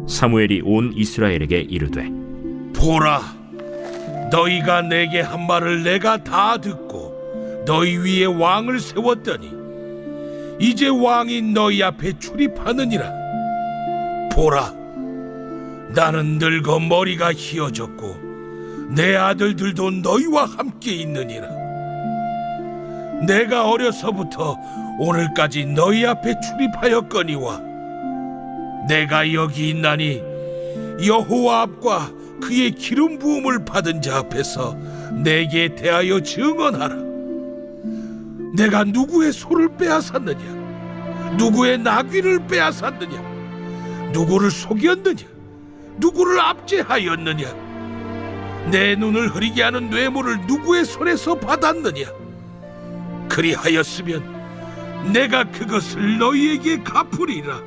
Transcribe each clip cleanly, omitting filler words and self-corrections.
사무엘이 온 이스라엘에게 이르되, 보라, 너희가 내게 한 말을 내가 다 듣고 너희 위에 왕을 세웠더니 이제 왕이 너희 앞에 출입하느니라. 보라, 나는 늙어 머리가 희어졌고 내 아들들도 너희와 함께 있느니라. 내가 어려서부터 오늘까지 너희 앞에 출입하였거니와 내가 여기 있나니 여호와 앞과 그의 기름 부음을 받은 자 앞에서 내게 대하여 증언하라. 내가 누구의 소를 빼앗았느냐? 누구의 나귀를 빼앗았느냐? 누구를 속였느냐? 누구를 압제하였느냐? 내 눈을 흐리게 하는 뇌물을 누구의 손에서 받았느냐? 그리하였으면 내가 그것을 너희에게 갚으리라.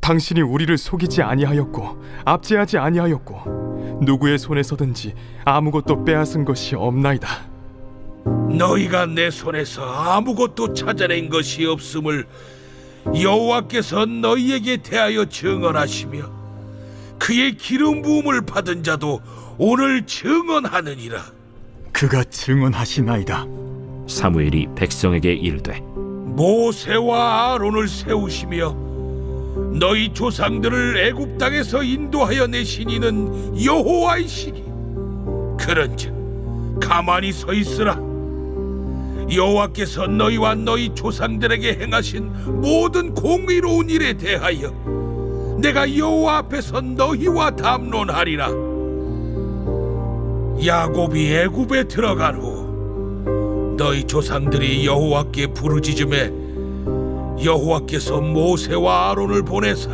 당신이 우리를 속이지 아니하였고 압제하지 아니하였고 누구의 손에서든지 아무것도 빼앗은 것이 없나이다. 너희가 내 손에서 아무것도 찾아낸 것이 없음을 여호와께서 너희에게 대하여 증언하시며 그의 기름 부음을 받은 자도 오늘 증언하느니라. 그가 증언하시나이다. 사무엘이 백성에게 이르되, 모세와 아론을 세우시며 너희 조상들을 애굽 땅에서 인도하여 내신 이는 여호와이시니 그런즉 가만히 서 있으라. 여호와께서 너희와 너희 조상들에게 행하신 모든 공의로운 일에 대하여 내가 여호와 앞에서 너희와 담론하리라. 야곱이 애굽에 들어간 후 너희 조상들이 여호와께 부르짖음에 여호와께서 모세와 아론을 보내사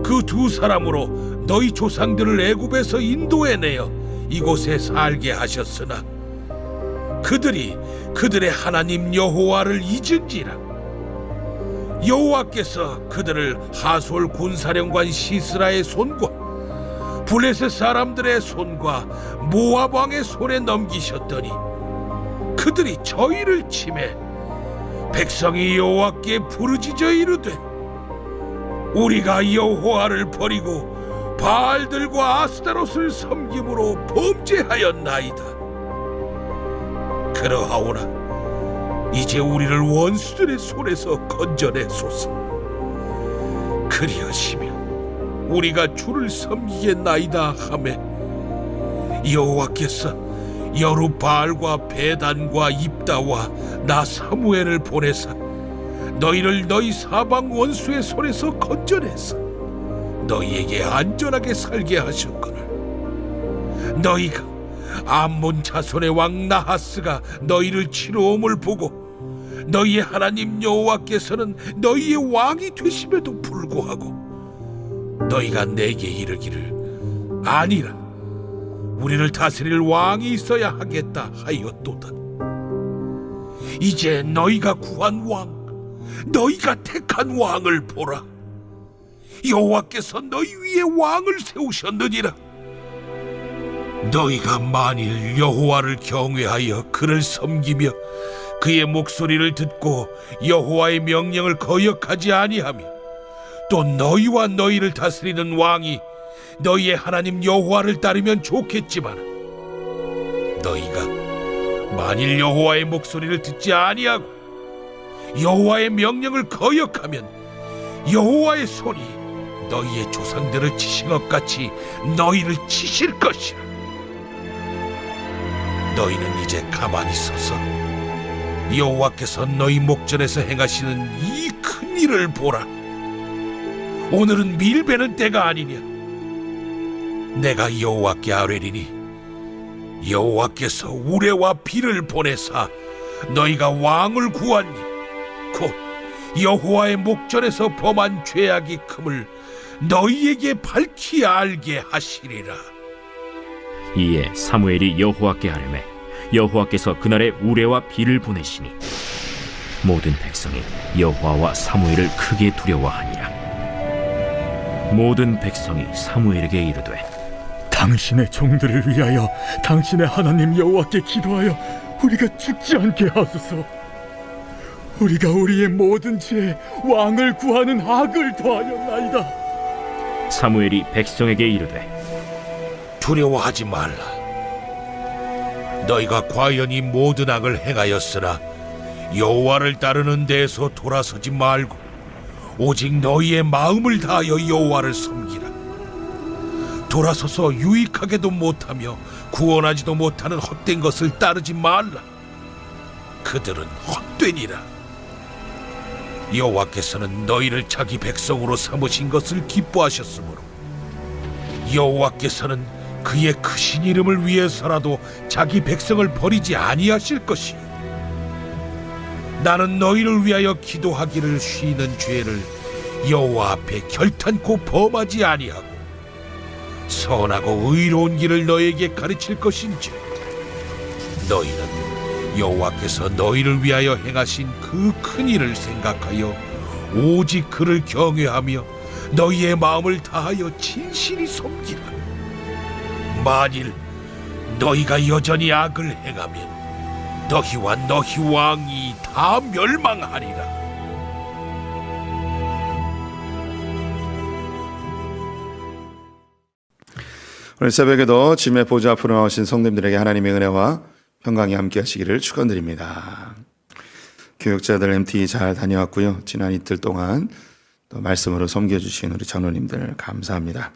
그 두 사람으로 너희 조상들을 애굽에서 인도해내어 이곳에 살게 하셨으나 그들이 그들의 하나님 여호와를 잊은지라. 여호와께서 그들을 하솔 군사령관 시스라의 손과 블레셋 사람들의 손과 모압 왕의 손에 넘기셨더니 그들이 저희를 치매 백성이 여호와께 부르짖어 이르되 우리가 여호와를 버리고 바알들과 아스타롯을 섬김으로 범죄하였나이다. 그러하오나 이제 우리를 원수들의 손에서 건져내소서. 그리하시면 우리가 주를 섬기겠나이다 하매 여호와께서 여룻바알과 베단과 입다와 나 사무엘을 보내사 너희를 너희 사방 원수의 손에서 건져내사 너희에게 안전하게 살게 하셨거늘 너희가 암몬 자손의 왕 나하스가 너희를 치러 옴을 보고 너희의 하나님 여호와께서는 너희의 왕이 되심에도 불구하고 너희가 내게 이르기를 아니라 우리를 다스릴 왕이 있어야 하겠다 하였도다. 이제 너희가 구한 왕, 너희가 택한 왕을 보라. 여호와께서 너희 위에 왕을 세우셨느니라. 너희가 만일 여호와를 경외하여 그를 섬기며 그의 목소리를 듣고 여호와의 명령을 거역하지 아니하며 또 너희와 너희를 다스리는 왕이 너희의 하나님 여호와를 따르면 좋겠지만 너희가 만일 여호와의 목소리를 듣지 아니하고 여호와의 명령을 거역하면 여호와의 손이 너희의 조상들을 치신 것 같이 너희를 치실 것이라. 너희는 이제 가만히 서서 여호와께서 너희 목전에서 행하시는 이 큰 일을 보라. 오늘은 밀베는 때가 아니냐. 내가 여호와께 아뢰리니 여호와께서 우레와 비를 보내사 너희가 왕을 구하니 곧 여호와의 목전에서 범한 죄악이 큼을 너희에게 밝히 알게 하시리라. 이에 사무엘이 여호와께 아뢰매 여호와께서 그날에 우레와 비를 보내시니 모든 백성이 여호와와 사무엘을 크게 두려워하니라. 모든 백성이 사무엘에게 이르되 당신의 종들을 위하여 당신의 하나님 여호와께 기도하여 우리가 죽지 않게 하소서. 우리가 우리의 모든 죄에 왕을 구하는 악을 더하였나이다. 사무엘이 백성에게 이르되 두려워하지 말라. 너희가 과연 이 모든 악을 행하였으나 여호와를 따르는 데에서 돌아서지 말고 오직 너희의 마음을 다하여 여호와를 섬기라. 돌아서서 유익하게도 못하며 구원하지도 못하는 헛된 것을 따르지 말라. 그들은 헛되니라. 여호와께서는 너희를 자기 백성으로 삼으신 것을 기뻐하셨으므로 여호와께서는 그의 크신 이름을 위해서라도 자기 백성을 버리지 아니하실 것이요 나는 너희를 위하여 기도하기를 쉬는 죄를 여호와 앞에 결탄코 범하지 아니하고 선하고 의로운 길을 너희에게 가르칠 것인지 너희는 여호와께서 너희를 위하여 행하신 그 큰 일을 생각하여 오직 그를 경외하며 너희의 마음을 다하여 진실이 섬기라. 만일 너희가 여전히 악을 행하면 너희와 너희 왕이 다 멸망하리라. 오늘 새벽에도 주님의 보좌 앞으로 나오신 성도님들에게 하나님의 은혜와 평강이 함께 하시기를 축원드립니다. 교육자들 MT 잘 다녀왔고요. 지난 이틀 동안 또 말씀으로 섬겨주신 우리 장로님들 감사합니다.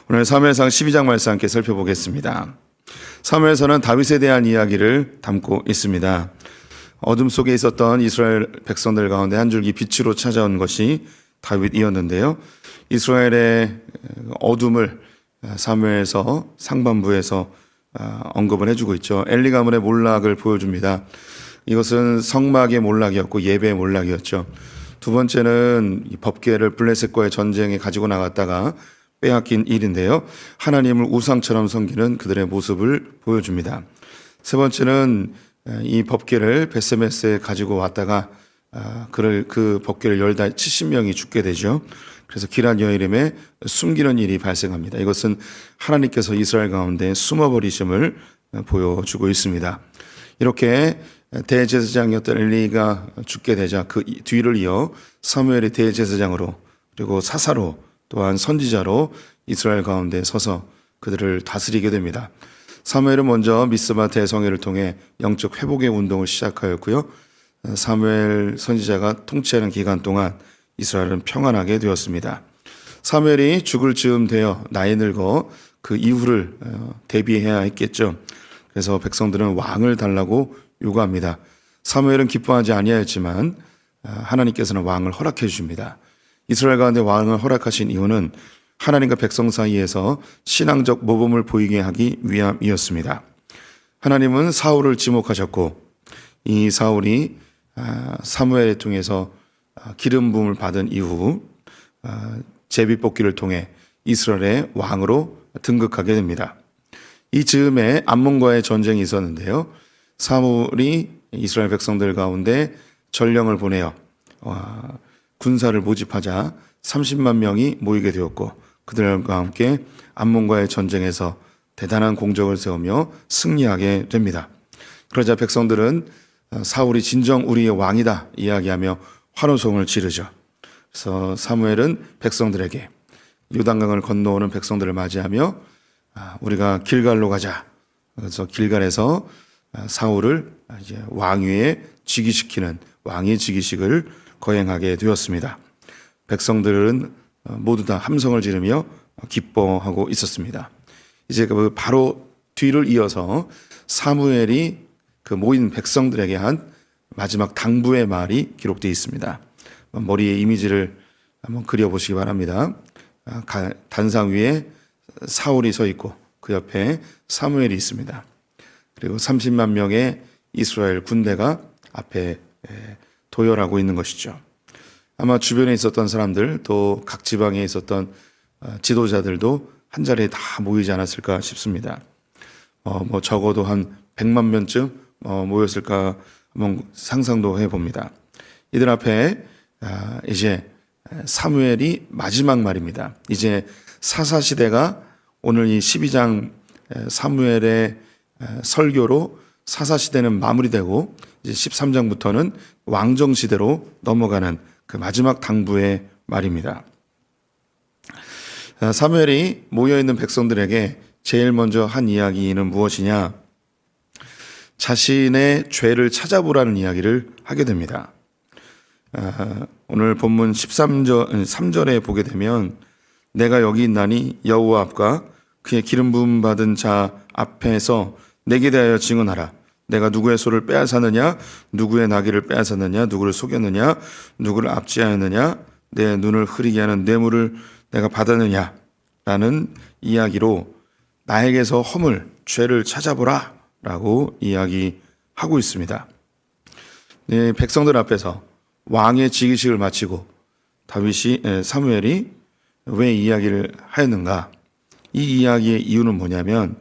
오늘 사무엘상 12장 말씀 함께 살펴보겠습니다. 사무엘서는 다윗에 대한 이야기를 담고 있습니다. 어둠 속에 있었던 이스라엘 백성들 가운데 한 줄기 빛으로 찾아온 것이 다윗이었는데요. 이스라엘의 어둠을 사무엘서 상반부에서 언급을 해주고 있죠. 엘리 가문의 몰락을 보여줍니다. 이것은 성막의 몰락이었고 예배의 몰락이었죠. 두 번째는 이 법궤를 블레셋과의 전쟁에 가지고 나갔다가 빼앗긴 일인데요. 하나님을 우상처럼 섬기는 그들의 모습을 보여줍니다. 세 번째는 이 법궤를 베세메스에 가지고 왔다가 그 법궤를 열다 70명이 죽게 되죠. 그래서 기란 여이름에 숨기는 일이 발생합니다. 이것은 하나님께서 이스라엘 가운데 숨어버리심을 보여주고 있습니다. 이렇게 대제사장이었던 엘리가 죽게 되자 그 뒤를 이어 사무엘이 대제사장으로 그리고 사사로 또한 선지자로 이스라엘 가운데 서서 그들을 다스리게 됩니다. 사무엘은 먼저 미스바 대성회를 통해 영적 회복의 운동을 시작하였고요. 사무엘 선지자가 통치하는 기간 동안 이스라엘은 평안하게 되었습니다. 사무엘이 죽을 즈음 되어 나이 늙어 그 이후를 대비해야 했겠죠. 그래서 백성들은 왕을 달라고 요구합니다. 사무엘은 기뻐하지 아니하였지만 하나님께서는 왕을 허락해 주십니다. 이스라엘 가운데 왕을 허락하신 이유는 하나님과 백성 사이에서 신앙적 모범을 보이게 하기 위함이었습니다. 하나님은 사울을 지목하셨고 이 사울이 사무엘을 통해서 기름 부음을 받은 이후 제비뽑기를 통해 이스라엘의 왕으로 등극하게 됩니다. 이 즈음에 암몬과의 전쟁이 있었는데요. 사울이 이스라엘 백성들 가운데 전령을 보내어 군사를 모집하자 30만 명이 모이게 되었고 그들과 함께 암몬과의 전쟁에서 대단한 공적을 세우며 승리하게 됩니다. 그러자 백성들은 사울이 진정 우리의 왕이다 이야기하며 환호성을 지르죠. 그래서 사무엘은 백성들에게 요단강을 건너오는 백성들을 맞이하며 우리가 길갈로 가자. 그래서 길갈에서 사울을 이제 왕위에 즉위시키는 왕의 즉위식을 거행하게 되었습니다. 백성들은 모두 다 함성을 지르며 기뻐하고 있었습니다. 이제 바로 뒤를 이어서 사무엘이 그 모인 백성들에게 한 마지막 당부의 말이 기록되어 있습니다. 머리에 이미지를 한번 그려보시기 바랍니다. 단상 위에 사울이 서 있고 그 옆에 사무엘이 있습니다. 그리고 30만 명의 이스라엘 군대가 앞에 도열하고 있는 것이죠. 아마 주변에 있었던 사람들 또 각 지방에 있었던 지도자들도 한 자리에 다 모이지 않았을까 싶습니다. 적어도 한 100만 명쯤 모였을까 한번 상상도 해봅니다. 이들 앞에 이제 사무엘이 마지막 말입니다. 이제 사사시대가 오늘 이 12장 사무엘의 설교로 사사 시대는 마무리되고 이제 13장부터는 왕정 시대로 넘어가는 그 마지막 당부의 말입니다. 사무엘이 모여있는 백성들에게 제일 먼저 한 이야기는 무엇이냐? 자신의 죄를 찾아보라는 이야기를 하게 됩니다. 오늘 본문 3절에 보게 되면 내가 여기 있나니 여호와 앞과 그의 기름 부음 받은 자 앞에서 내게 대하여 증언하라. 내가 누구의 소를 빼앗았느냐, 누구의 나귀를 빼앗았느냐, 누구를 속였느냐, 누구를 압제하였느냐, 내 눈을 흐리게 하는 뇌물을 내가 받았느냐 라는 이야기로 나에게서 허물, 죄를 찾아보라 라고 이야기하고 있습니다. 네, 백성들 앞에서 왕의 즉위식을 마치고 사무엘이 왜 이야기를 하였는가? 이 이야기의 이유는 뭐냐면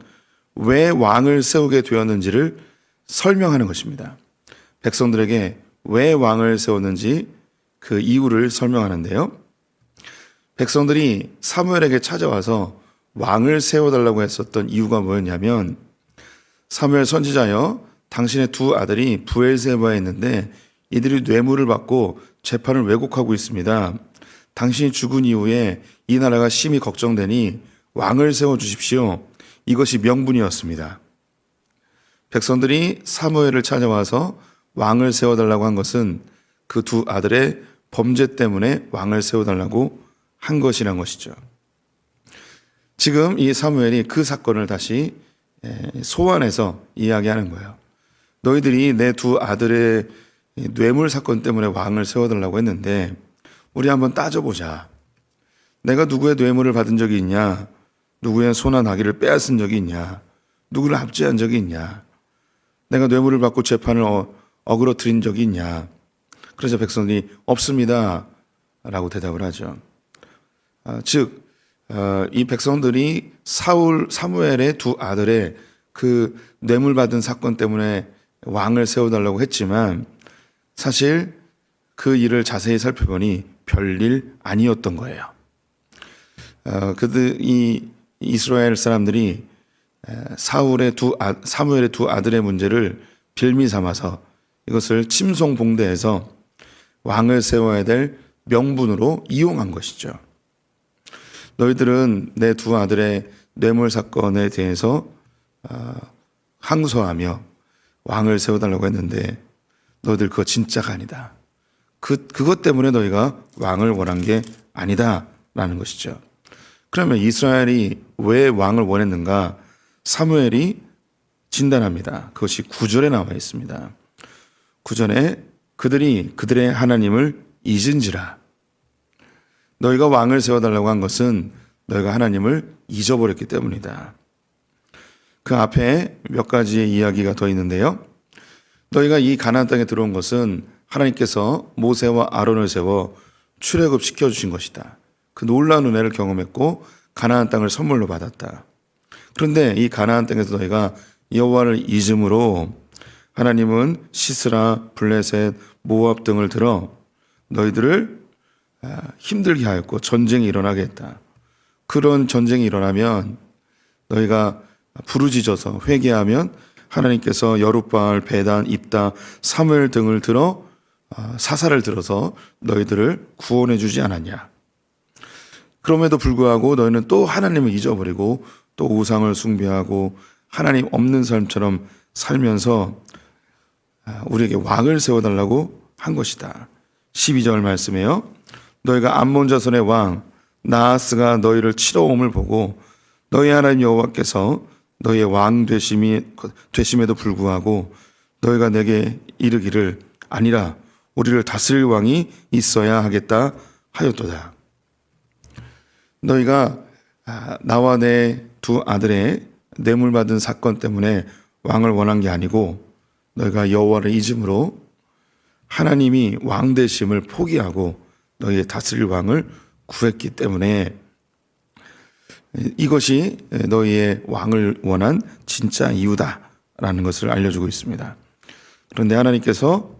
왜 왕을 세우게 되었는지를 설명하는 것입니다. 백성들에게 왜 왕을 세웠는지 그 이유를 설명하는데요. 백성들이 사무엘에게 찾아와서 왕을 세워달라고 했었던 이유가 뭐였냐면 사무엘 선지자여 당신의 두 아들이 브엘세바에 있는데 이들이 뇌물을 받고 재판을 왜곡하고 있습니다. 당신이 죽은 이후에 이 나라가 심히 걱정되니 왕을 세워주십시오. 이것이 명분이었습니다. 백성들이 사무엘을 찾아와서 왕을 세워달라고 한 것은 그 두 아들의 범죄 때문에 왕을 세워달라고 한 것이란 것이죠. 지금 이 사무엘이 그 사건을 다시 소환해서 이야기하는 거예요. 너희들이 내 두 아들의 뇌물 사건 때문에 왕을 세워달라고 했는데 우리 한번 따져보자. 내가 누구의 뇌물을 받은 적이 있냐? 누구의 소나 나귀를 빼앗은 적이 있냐? 누구를 압제한 적이 있냐? 내가 뇌물을 받고 재판을 어그러뜨린 적이 있냐? 그래서 백성들이 없습니다 라고 대답을 하죠. 즉 이 백성들이 사무엘의 두 아들의 그 뇌물 받은 사건 때문에 왕을 세워달라고 했지만 사실 그 일을 자세히 살펴보니 별일 아니었던 거예요. 이 이스라엘 사람들이 사무엘의 두 아들의 문제를 빌미 삼아서 이것을 침송봉대해서 왕을 세워야 될 명분으로 이용한 것이죠. 너희들은 내 두 아들의 뇌물 사건에 대해서 항소하며 왕을 세워달라고 했는데 너희들 그거 진짜가 아니다. 그것 때문에 너희가 왕을 원한 게 아니다라는 것이죠. 그러면 이스라엘이 왜 왕을 원했는가? 사무엘이 진단합니다. 그것이 9절에 나와 있습니다. 9절에 그들이 그들의 하나님을 잊은지라. 너희가 왕을 세워달라고 한 것은 너희가 하나님을 잊어버렸기 때문이다. 그 앞에 몇 가지의 이야기가 더 있는데요. 너희가 이 가나안 땅에 들어온 것은 하나님께서 모세와 아론을 세워 출애굽시켜 주신 것이다. 그 놀라운 은혜를 경험했고 가나안 땅을 선물로 받았다. 그런데 이 가나안 땅에서 너희가 여호와를 잊음으로 하나님은 시스라, 블레셋, 모압 등을 들어 너희들을 힘들게 하였고 전쟁이 일어나게 했다. 그런 전쟁이 일어나면 너희가 부르짖어서 회개하면 하나님께서 여룻바알, 베단, 입다, 사무엘 등을 들어 사사를 들어서 너희들을 구원해 주지 않았냐. 그럼에도 불구하고 너희는 또 하나님을 잊어버리고 또 우상을 숭배하고 하나님 없는 삶처럼 살면서 우리에게 왕을 세워달라고 한 것이다. 12절 말씀에요. 너희가 암몬 자손의 왕 나하스가 너희를 치러 옴을 보고 너희 하나님 여호와께서 너희의 왕 되심에도 불구하고 너희가 내게 이르기를 아니라 우리를 다스릴 왕이 있어야 하겠다 하였도다. 너희가 나와 내 두 아들의 뇌물 받은 사건 때문에 왕을 원한 게 아니고 너희가 여호와를 잊음으로 하나님이 왕 되심을 포기하고 너희의 다스릴 왕을 구했기 때문에 이것이 너희의 왕을 원한 진짜 이유다라는 것을 알려주고 있습니다. 그런데 하나님께서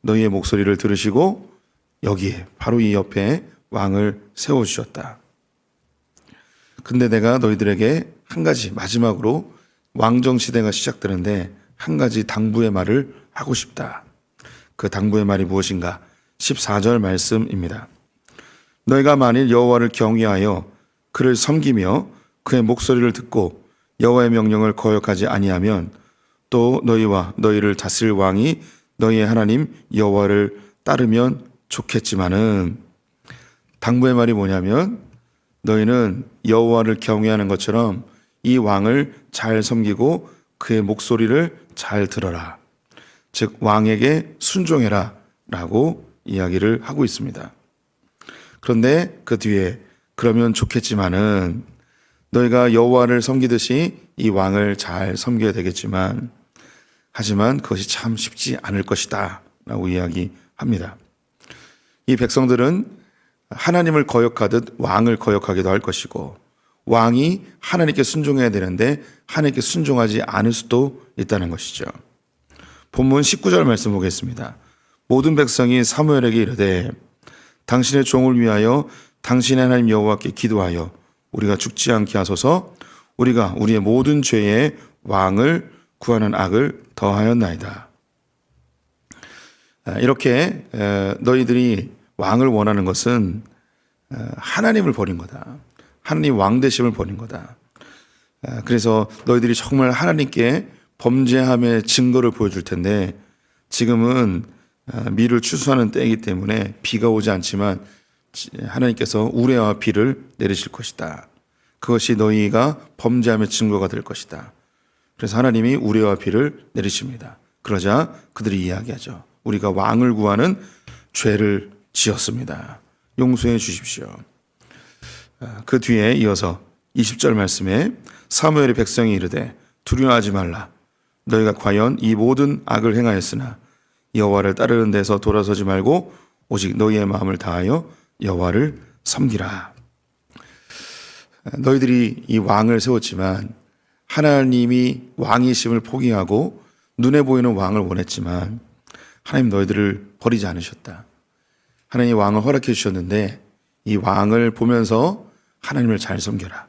너희의 목소리를 들으시고 여기에 바로 이 옆에 왕을 세워주셨다. 근데 내가 너희들에게 한 가지 마지막으로 왕정 시대가 시작되는데 한 가지 당부의 말을 하고 싶다. 그 당부의 말이 무엇인가? 14절 말씀입니다. 너희가 만일 여호와를 경외하여 그를 섬기며 그의 목소리를 듣고 여호와의 명령을 거역하지 아니하면 또 너희와 너희를 다스릴 왕이 너희의 하나님 여호와를 따르면 좋겠지만은, 당부의 말이 뭐냐면 너희는 여호와를 경외하는 것처럼 이 왕을 잘 섬기고 그의 목소리를 잘 들어라. 즉 왕에게 순종해라 라고 이야기를 하고 있습니다. 그런데 그 뒤에 그러면 좋겠지만은, 너희가 여호와를 섬기듯이 이 왕을 잘 섬겨야 되겠지만 하지만 그것이 참 쉽지 않을 것이다 라고 이야기합니다. 이 백성들은 하나님을 거역하듯 왕을 거역하기도 할 것이고, 왕이 하나님께 순종해야 되는데 하나님께 순종하지 않을 수도 있다는 것이죠. 본문 19절 말씀 보겠습니다. 모든 백성이 사무엘에게 이르되 당신의 종을 위하여 당신의 하나님 여호와께 기도하여 우리가 죽지 않게 하소서. 우리가 우리의 모든 죄에 왕을 구하는 악을 더하였나이다. 이렇게 너희들이 왕을 원하는 것은 하나님을 버린 거다. 하나님 왕 되심을 버린 거다. 그래서 너희들이 정말 하나님께 범죄함의 증거를 보여줄 텐데, 지금은 미를 추수하는 때이기 때문에 비가 오지 않지만 하나님께서 우레와 비를 내리실 것이다. 그것이 너희가 범죄함의 증거가 될 것이다. 그래서 하나님이 우레와 비를 내리십니다. 그러자 그들이 이야기하죠. 우리가 왕을 구하는 죄를 지었습니다. 용서해 주십시오. 그 뒤에 이어서 20절 말씀에 사무엘의 백성이 이르되 두려워하지 말라. 너희가 과연 이 모든 악을 행하였으나 여호와를 따르는 데서 돌아서지 말고 오직 너희의 마음을 다하여 여호와를 섬기라. 너희들이 이 왕을 세웠지만 하나님이 왕이심을 포기하고 눈에 보이는 왕을 원했지만 하나님 너희들을 버리지 않으셨다. 하나님 왕을 허락해 주셨는데 이 왕을 보면서 하나님을 잘 섬겨라.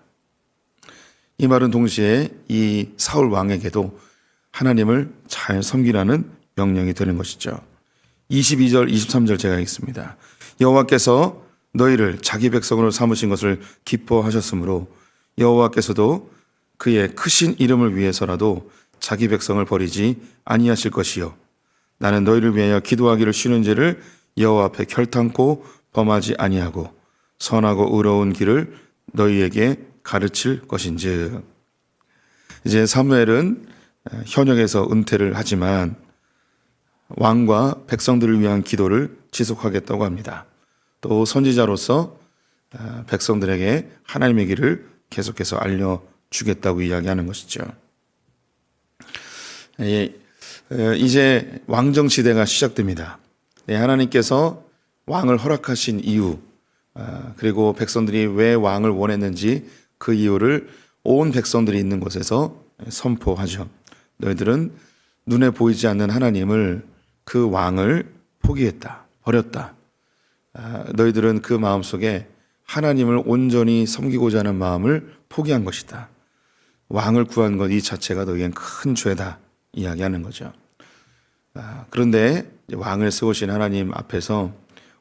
이 말은 동시에 이 사울 왕에게도 하나님을 잘 섬기라는 명령이 되는 것이죠. 22절, 23절 제가 읽겠습니다. 여호와께서 너희를 자기 백성으로 삼으신 것을 기뻐하셨으므로 여호와께서도 그의 크신 이름을 위해서라도 자기 백성을 버리지 아니하실 것이요. 나는 너희를 위하여 기도하기를 쉬는 죄를 여호와 앞에 결탄코 범하지 아니하고 선하고 의로운 길을 너희에게 가르칠 것인즉. 이제 사무엘은 현역에서 은퇴를 하지만 왕과 백성들을 위한 기도를 지속하겠다고 합니다. 또 선지자로서 백성들에게 하나님의 길을 계속해서 알려주겠다고 이야기하는 것이죠. 이제 왕정 시대가 시작됩니다. 하나님께서 왕을 허락하신 이유, 그리고 백성들이 왜 왕을 원했는지 그 이유를 온 백성들이 있는 곳에서 선포하죠. 너희들은 눈에 보이지 않는 하나님을, 그 왕을 포기했다, 버렸다. 너희들은 그 마음속에 하나님을 온전히 섬기고자 하는 마음을 포기한 것이다. 왕을 구한 것 이 자체가 너희에겐 큰 죄다 이야기하는 거죠. 그런데 왕을 세우신 하나님 앞에서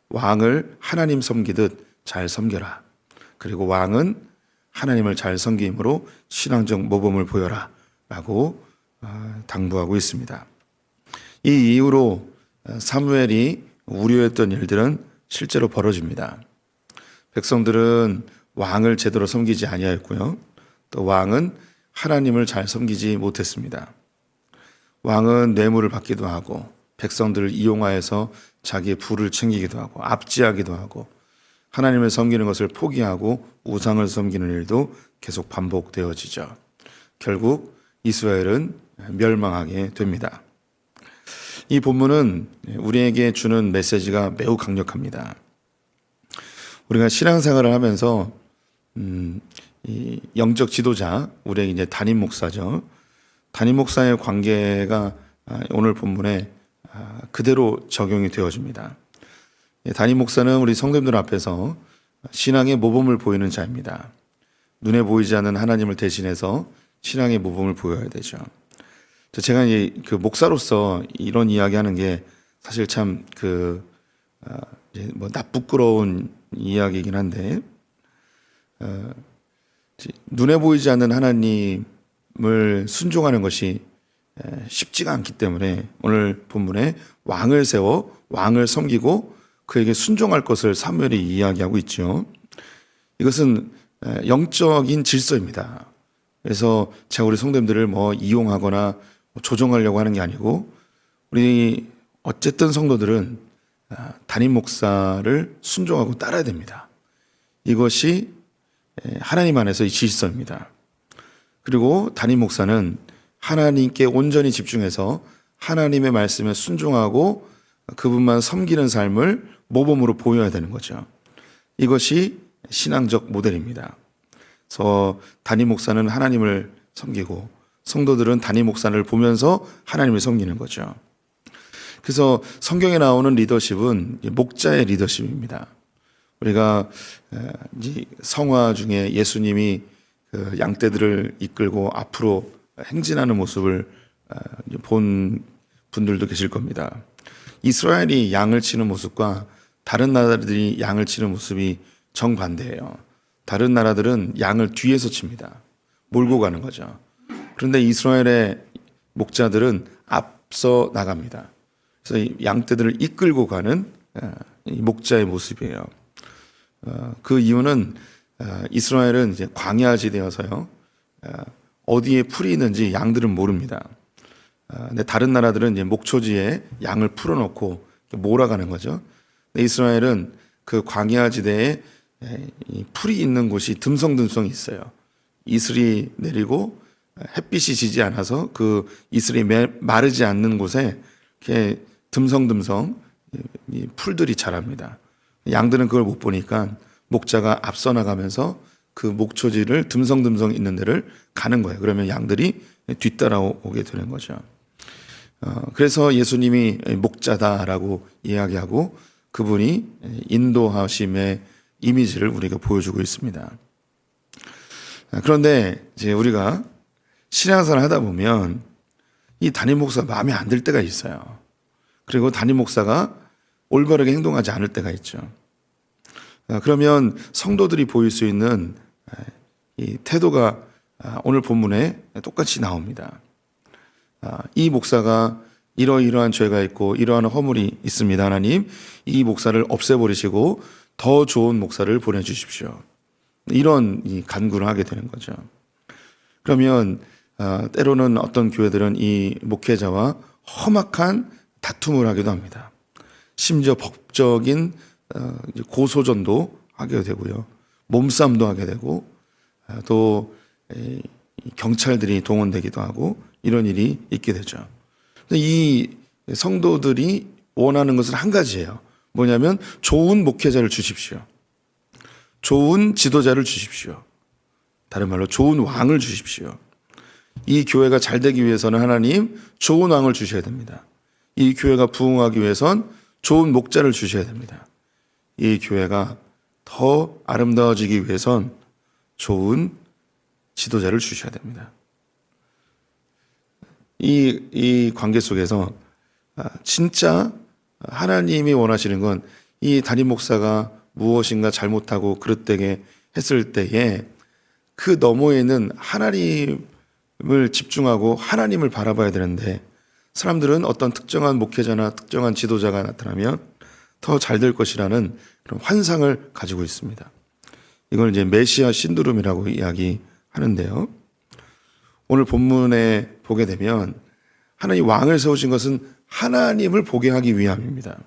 왕을 하나님 섬기듯 잘 섬겨라. 그리고 왕은 하나님을 잘 섬김으로 신앙적 모범을 보여라 라고 당부하고 있습니다. 이 이후로 사무엘이 우려했던 일들은 실제로 벌어집니다. 백성들은 왕을 제대로 섬기지 아니하였고요. 또 왕은 하나님을 잘 섬기지 못했습니다. 왕은 뇌물을 받기도 하고 백성들을 이용하여서 자기의 부를 챙기기도 하고 압제하기도 하고 하나님을 섬기는 것을 포기하고 우상을 섬기는 일도 계속 반복되어지죠. 결국 이스라엘은 멸망하게 됩니다. 이 본문은 우리에게 주는 메시지가 매우 강력합니다. 우리가 신앙생활을 하면서 이 영적 지도자, 우리에게 이제 담임 목사죠. 담임 목사의 관계가 오늘 본문에 그대로 적용이 되어집니다. 담임 목사는 우리 성도님들 앞에서 신앙의 모범을 보이는 자입니다. 눈에 보이지 않는 하나님을 대신해서 신앙의 모범을 보여야 되죠. 제가 이제 그 목사로서 이런 이야기하는 게 사실 참 이제 뭐 나쁘끄러운 이야기이긴 한데, 눈에 보이지 않는 하나님을 순종하는 것이 쉽지가 않기 때문에 오늘 본문에 왕을 세워 왕을 섬기고 그에게 순종할 것을 사무엘이 이야기하고 있죠. 이것은 영적인 질서입니다. 그래서 제가 우리 성도님들을 뭐 이용하거나 조종하려고 하는 게 아니고, 우리 어쨌든 성도들은 담임 목사를 순종하고 따라야 됩니다. 이것이 하나님 안에서의 질서입니다. 그리고 담임 목사는 하나님께 온전히 집중해서 하나님의 말씀에 순종하고 그분만 섬기는 삶을 모범으로 보여야 되는 거죠. 이것이 신앙적 모델입니다. 그래서 담임 목사는 하나님을 섬기고 성도들은 담임 목사를 보면서 하나님을 섬기는 거죠. 그래서 성경에 나오는 리더십은 목자의 리더십입니다. 우리가 성화 중에 예수님이 그 양떼들을 이끌고 앞으로 행진하는 모습을 본 분들도 계실 겁니다. 이스라엘이 양을 치는 모습과 다른 나라들이 양을 치는 모습이 정반대예요. 다른 나라들은 양을 뒤에서 칩니다. 몰고 가는 거죠. 그런데 이스라엘의 목자들은 앞서 나갑니다. 그래서 양떼들을 이끌고 가는 목자의 모습이에요. 그 이유는 이스라엘은 이제 광야지대여서요. 어디에 풀이 있는지 양들은 모릅니다. 근데 다른 나라들은 이제 목초지에 양을 풀어놓고 몰아가는 거죠. 근데 이스라엘은 그 광야지대에 풀이 있는 곳이 듬성듬성 있어요. 이슬이 내리고 햇빛이 지지 않아서 그 이슬이 마르지 않는 곳에 이렇게 듬성듬성 이 풀들이 자랍니다. 양들은 그걸 못 보니까 목자가 앞서 나가면서 그 목초지를 듬성듬성 있는 데를 가는 거예요. 그러면 양들이 뒤따라오게 되는 거죠. 그래서 예수님이 목자다라고 이야기하고 그분이 인도하심의 이미지를 우리가 보여주고 있습니다. 그런데 이제 우리가 신앙생활을 하다 보면 이 담임 목사가 마음에 안 들 때가 있어요. 그리고 담임 목사가 올바르게 행동하지 않을 때가 있죠. 그러면 성도들이 보일 수 있는 이 태도가 오늘 본문에 똑같이 나옵니다. 이 목사가 이러이러한 죄가 있고 이러한 허물이 있습니다. 하나님, 이 목사를 없애버리시고 더 좋은 목사를 보내주십시오. 이런 이 간구를 하게 되는 거죠. 그러면 때로는 어떤 교회들은 이 목회자와 험악한 다툼을 하기도 합니다. 심지어 법적인 고소전도 하게 되고요. 몸싸움도 하게 되고 또 경찰들이 동원되기도 하고 이런 일이 있게 되죠. 이 성도들이 원하는 것은 한 가지예요. 뭐냐면 좋은 목회자를 주십시오. 좋은 지도자를 주십시오. 다른 말로 좋은 왕을 주십시오. 이 교회가 잘 되기 위해서는 하나님 좋은 왕을 주셔야 됩니다. 이 교회가 부흥하기 위해선 좋은 목자를 주셔야 됩니다. 이 교회가 더 아름다워지기 위해선 좋은 지도자를 주셔야 됩니다. 이 관계 속에서 진짜 하나님이 원하시는 건 이 담임 목사가 무엇인가 잘못하고 그릇되게 했을 때에 그 너머에는 하나님을 집중하고 하나님을 바라봐야 되는데 사람들은 어떤 특정한 목회자나 특정한 지도자가 나타나면 더 잘 될 것이라는 그런 환상을 가지고 있습니다. 이걸 이제 메시아 신드롬이라고 이야기하는데요. 오늘 본문에 보게 되면 하나님 왕을 세우신 것은 하나님을 보게 하기 위함입니다.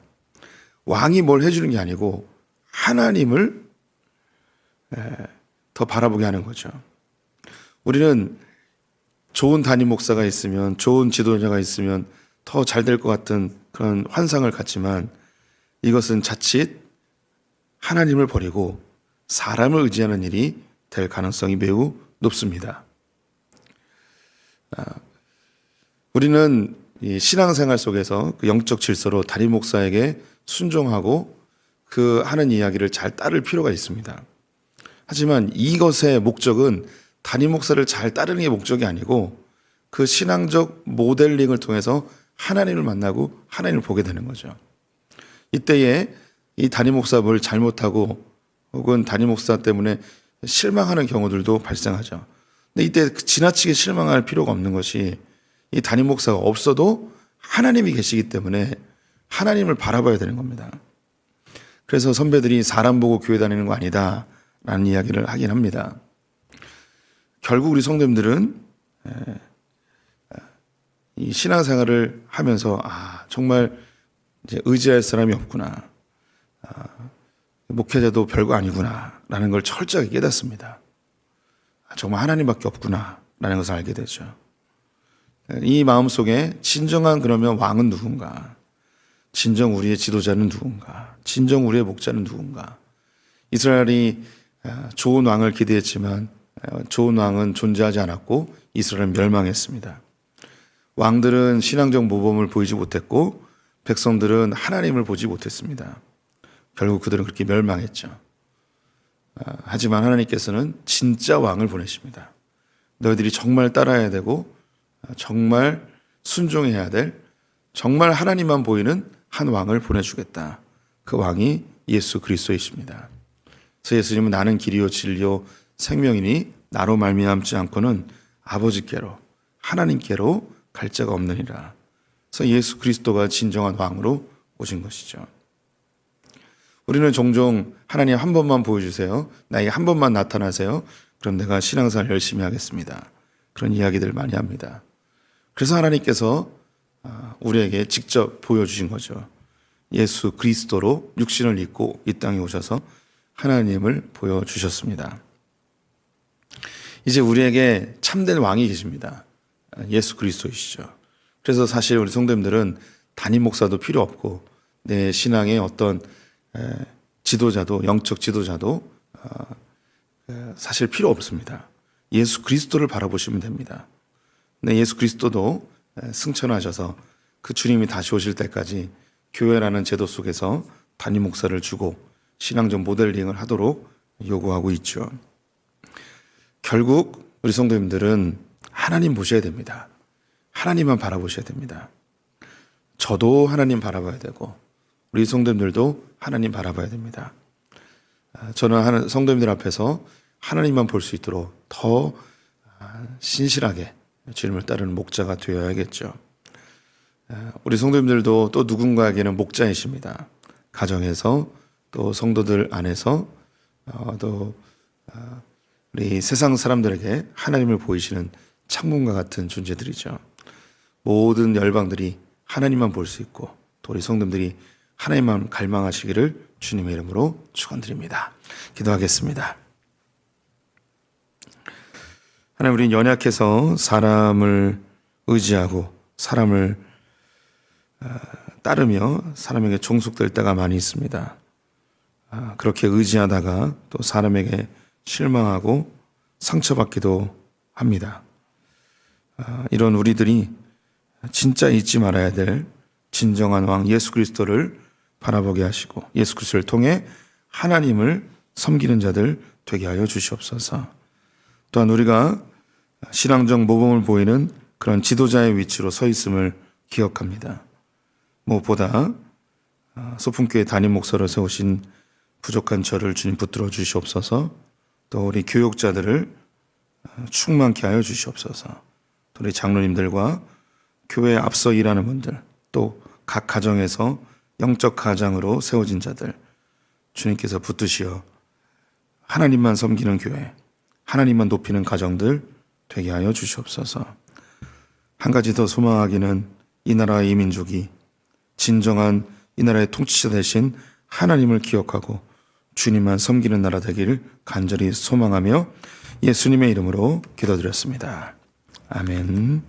왕이 뭘 해주는 게 아니고 하나님을 더 바라보게 하는 거죠. 우리는 좋은 담임 목사가 있으면 좋은 지도자가 있으면 더 잘 될 것 같은 그런 환상을 갖지만 이것은 자칫 하나님을 버리고 사람을 의지하는 일이 될 가능성이 매우 높습니다. 우리는 이 신앙생활 속에서 그 영적 질서로 담임 목사에게 순종하고 그 하는 이야기를 잘 따를 필요가 있습니다. 하지만 이것의 목적은 담임 목사를 잘 따르는 게 목적이 아니고 그 신앙적 모델링을 통해서 하나님을 만나고 하나님을 보게 되는 거죠. 이때에 이 담임 목사 뭘 잘못하고 혹은 담임 목사 때문에 실망하는 경우들도 발생하죠. 근데 이때 지나치게 실망할 필요가 없는 것이 이 담임 목사가 없어도 하나님이 계시기 때문에 하나님을 바라봐야 되는 겁니다. 그래서 선배들이 사람 보고 교회 다니는 거 아니다 라는 이야기를 하긴 합니다. 결국 우리 성도님들은 이 신앙생활을 하면서 정말 이제 의지할 사람이 없구나, 목회자도 별거 아니구나 라는 걸 철저하게 깨닫습니다. 정말 하나님밖에 없구나 라는 것을 알게 되죠. 이 마음속에 진정한 그러면 왕은 누군가, 진정 우리의 지도자는 누군가, 진정 우리의 목자는 누군가. 이스라엘이 좋은 왕을 기대했지만 좋은 왕은 존재하지 않았고 이스라엘은 멸망했습니다. 왕들은 신앙적 모범을 보이지 못했고 백성들은 하나님을 보지 못했습니다. 결국 그들은 그렇게 멸망했죠. 하지만 하나님께서는 진짜 왕을 보내십니다. 너희들이 정말 따라야 되고 정말 순종해야 될, 정말 하나님만 보이는 한 왕을 보내주겠다. 그 왕이 예수 그리스도이십니다. 그래서 예수님은 나는 길이요 진리요 생명이니 나로 말미암지 않고는 아버지께로, 하나님께로 갈 자가 없느니라. 그래서 예수 그리스도가 진정한 왕으로 오신 것이죠. 우리는 종종 하나님 한 번만 보여주세요, 나에게 한 번만 나타나세요, 그럼 내가 신앙생활 열심히 하겠습니다, 그런 이야기들 많이 합니다. 그래서 하나님께서 우리에게 직접 보여주신 거죠. 예수 그리스도로 육신을 입고 이 땅에 오셔서 하나님을 보여주셨습니다. 이제 우리에게 참된 왕이 계십니다. 예수 그리스도이시죠. 그래서 사실 우리 성도님들은 담임 목사도 필요 없고 내 신앙의 어떤 지도자도, 영적 지도자도 사실 필요 없습니다. 예수 그리스도를 바라보시면 됩니다. 네, 예수 그리스도도 승천하셔서 그 주님이 다시 오실 때까지 교회라는 제도 속에서 담임 목사를 주고 신앙적 모델링을 하도록 요구하고 있죠. 결국 우리 성도님들은 하나님 보셔야 됩니다. 하나님만 바라보셔야 됩니다. 저도 하나님 바라봐야 되고 우리 성도님들도 하나님 바라봐야 됩니다. 저는 성도님들 앞에서 하나님만 볼 수 있도록 더 신실하게 주님을 따르는 목자가 되어야겠죠. 우리 성도님들도 또 누군가에게는 목자이십니다. 가정에서, 또 성도들 안에서, 또 우리 세상 사람들에게 하나님을 보이시는 창문과 같은 존재들이죠. 모든 열방들이 하나님만 볼 수 있고 또 우리 성도들이 하나님만 갈망하시기를 주님의 이름으로 축원드립니다. 기도하겠습니다. 하나님, 우리는 연약해서 사람을 의지하고 사람을 따르며 사람에게 종속될 때가 많이 있습니다. 그렇게 의지하다가 또 사람에게 실망하고 상처받기도 합니다. 이런 우리들이 진짜 잊지 말아야 될 진정한 왕 예수 그리스도를 바라보게 하시고 예수 그리스도를 통해 하나님을 섬기는 자들 되게 하여 주시옵소서. 또한 우리가 신앙적 모범을 보이는 그런 지도자의 위치로 서 있음을 기억합니다. 무엇보다 소풍교회 담임 목사로 세우신 부족한 저를 주님 붙들어 주시옵소서. 또 우리 교육자들을 충만케 하여 주시옵소서. 또 우리 장로님들과 교회에 앞서 일하는 분들, 또 각 가정에서 영적 가장으로 세워진 자들 주님께서 붙드시어 하나님만 섬기는 교회, 하나님만 높이는 가정들 되게 하여 주시옵소서. 한 가지 더 소망하기는 이 나라의 이 민족이 진정한 이 나라의 통치자 되신 하나님을 기억하고 주님만 섬기는 나라 되기를 간절히 소망하며 예수님의 이름으로 기도드렸습니다. 아멘.